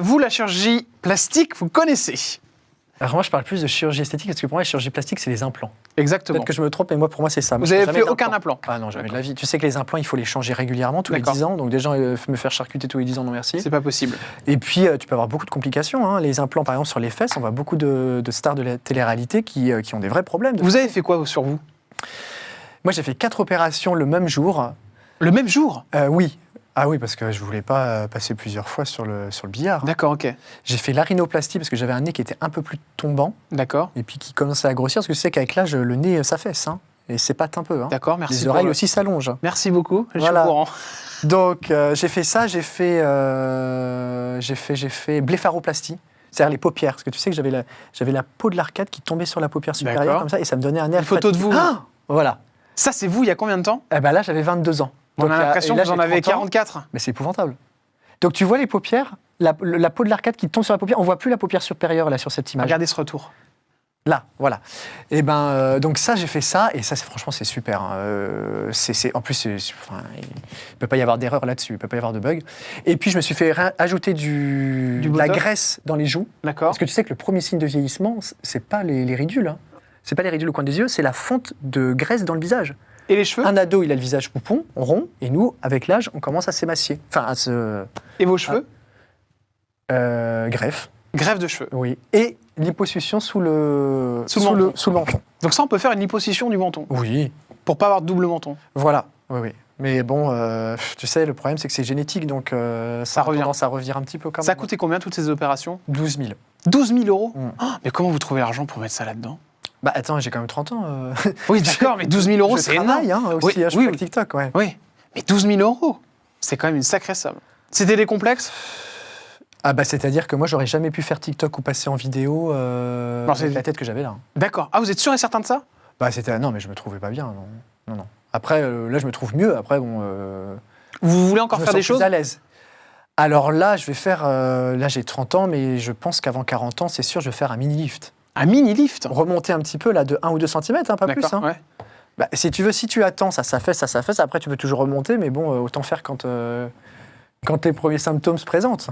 Vous, la chirurgie plastique, vous connaissez? Alors moi, je parle plus de chirurgie esthétique parce que pour moi, la chirurgie plastique, c'est les implants. Exactement. Peut-être que je me trompe, mais moi, pour moi, c'est ça. Moi, Vous je fais avez jamais fait aucun d'implant. implant? Ah non, jamais de la vie. Tu sais que les implants, il faut les changer régulièrement, tous les 10 ans. Donc déjà, me faire charcuter tous les 10 ans, non merci. C'est pas possible. Et puis, tu peux avoir beaucoup de complications. Hein. Les implants, par exemple, sur les fesses, on voit beaucoup de stars de la télé-réalité qui ont des vrais problèmes. Vous avez fait quoi sur vous? Moi, j'ai fait 4 opérations le même jour. Le même jour? Oui. Ah oui, parce que je voulais pas passer plusieurs fois sur le billard. D'accord, ok. J'ai fait l'arinoplastie parce que j'avais un nez qui était un peu plus tombant. D'accord. Et puis qui commençait à grossir, parce que tu sais qu'avec l'âge, le nez s'affaisse. Hein, et s'épate un peu. Hein. D'accord, merci. Les oreilles aussi s'allongent. Merci beaucoup, je Voilà. suis au courant. Donc, j'ai fait ça, j'ai fait blépharoplastie. C'est-à-dire les paupières. Parce que tu sais que j'avais la peau de l'arcade qui tombait sur la paupière supérieure, comme ça, et ça me donnait un air Une photo de vous. Ah voilà. Ça, c'est vous, il y a combien de temps? Eh ben là, j'avais 22 ans. On a l'impression que vous en avez 40 ans. 44. Mais c'est épouvantable. Donc tu vois les paupières, la peau de l'arcade qui tombe sur la paupière, on voit plus la paupière supérieure là sur cette image. Regardez ce retour. Là, voilà. Et donc ça, j'ai fait ça, et ça, franchement, c'est super. Hein. En plus, il ne peut pas y avoir d'erreur là-dessus, il ne peut pas y avoir de bug. Et puis, je me suis fait ajouter de la graisse dans les joues. D'accord. Parce que tu sais que le premier signe de vieillissement, c'est pas les ridules. Hein. C'est pas les ridules au coin des yeux, c'est la fonte de graisse dans le visage. Et les cheveux? Un ado, il a le visage poupon, rond, et nous, avec l'âge, on commence à s'émacier. Enfin, à se... Et vos cheveux? Greffe. Greffe de cheveux. Oui. Et liposuction sous le menton. Donc ça, on peut faire une liposuction du menton? Oui. Pour pas avoir de double menton? Voilà. Oui, oui. Mais bon, tu sais, le problème, c'est que c'est génétique, donc ça revient. tendance à revenir un petit peu quand même. Ça a coûté combien, toutes ces opérations? 12 000. 12 000 euros? Mm. Oh, mais comment vous trouvez l'argent pour mettre ça là-dedans? Bah attends, j'ai quand même 30 ans. Oui, d'accord, mais 12 000 euros, c'est énorme. Je travaille aussi, Oui, je fais le TikTok, ouais. Oui, mais 12 000 euros, c'est quand même une sacrée somme. C'était des complexes? Ah bah c'est-à-dire que moi, j'aurais jamais pu faire TikTok ou passer en vidéo avec la tête que j'avais là. D'accord. Ah, vous êtes sûr et certain de ça? Bah non, mais je me trouvais pas bien, non. Après, là, je me trouve mieux. Après, bon... Vous voulez encore faire des choses? Je me sens plus à l'aise. Alors là, je vais faire... là, j'ai 30 ans, mais je pense qu'avant 40 ans, c'est sûr, je vais faire un mini-lift. Un mini-lift? Remonter un petit peu, là, de 1 ou 2 cm, hein, pas plus. Hein. Ouais. Bah, si tu attends, ça s'affaisse. Après, tu peux toujours remonter, mais bon, autant faire quand les premiers symptômes se présentent.